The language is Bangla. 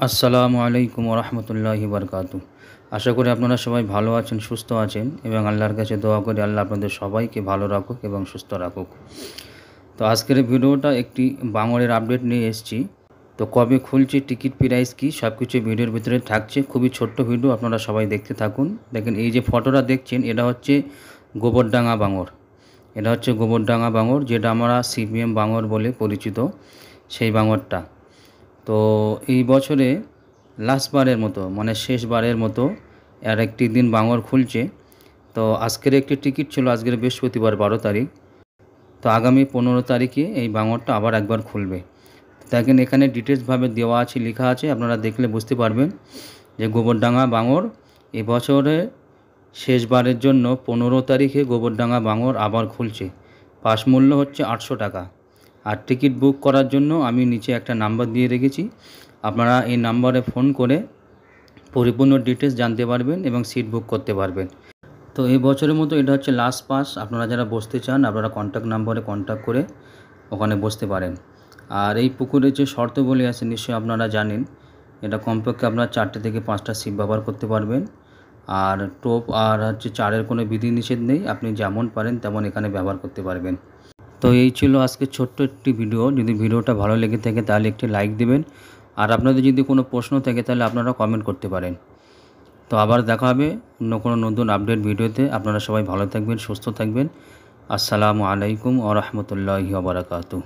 আসসালামু আলাইকুম ওরহমতুল্লাহি বারকাতু। আশা করি আপনারা সবাই ভালো আছেন, সুস্থ আছেন এবং আল্লাহর কাছে দোয়া করি আল্লাহ আপনাদের সবাইকে ভালো রাখুক এবং সুস্থ রাখুক। তো আজকের এই ভিডিওটা একটি বাঙরের আপডেট নিয়ে এসেছি। তো কবে খুলছে, টিকিট প্রাইস কী, সব কিছু ভিডিওর ভিতরে থাকছে। খুবই ছোট্ট ভিডিও, আপনারা সবাই দেখতে থাকুন। দেখেন এই যে ফটোটা দেখছেন, এটা হচ্ছে গোবরডাঙ্গা বাঙর। এটা হচ্ছে গোবরডাঙ্গা বাঙর, যেটা আমরা সিপিএম বাঙর বলে পরিচিত, সেই বাঙরটা। তো এই বছরে লাস্টবারের মতো, মানে শেষবারের মতো আর একটি দিন বাঙর খুলছে। তো আজকের একটি টিকিট ছিল, আজকের বৃহস্পতিবার 12 তারিখ। তো আগামী 15 তারিখে এই বাঙরটা আবার একবার খুলবে। দেখেন এখানে ডিটেলসভাবে দেওয়া আছে, লেখা আছে, আপনারা দেখলে বুঝতে পারবেন যে গোবরডাঙ্গা বাঙর এবছরে শেষবারের জন্য 15 তারিখে গোবরডাঙ্গা বাঙর আবার খুলছে। পাস মূল্য হচ্ছে 800 টাকা। আর টিকিট বুক করার জন্য আমি নিচে একটা নাম্বার দিয়ে রেখেছি, আপনারা এই নাম্বারে ফোন করে পরিপূর্ণ ডিটেলস জানতে পারবেন এবং সিট বুক করতে পারবেন। তো এই বছরের মতো এটা হচ্ছে লাস্ট পাস। আপনারা যারা বসতে চান আপনারা কন্ট্যাক্ট নাম্বারে কন্ট্যাক্ট করে ওখানে বসতে পারেন। আর এই পুকুরের যে শর্তগুলি আছে নিশ্চয়ই আপনারা জানেন। এটা কমপক্ষে আপনারা 4টে থেকে 5টা ছিপ ব্যবহার করতে পারবেন। আর টোপ আর হচ্ছে চারের কোনো বিধিনিষেধ নেই, আপনি যেমন পারেন তেমন এখানে ব্যবহার করতে পারবেন। তো এই ছিল আজকে ছোট্ট একটি ভিডিও। যদি ভিডিওটা ভালো লেগে থাকে তাহলে একটি লাইক দেবেন। আর আপনাদের যদি কোনো প্রশ্ন থাকে তাহলে আপনারা কমেন্ট করতে পারেন। তো আবার দেখা হবে অন্য কোনো নতুন আপডেট ভিডিওতে। আপনারা সবাই ভালো থাকবেন, সুস্থ থাকবেন। আসসালামু আলাইকুম ওয়া রাহমাতুল্লাহি ওয়া বারাকাতুহু।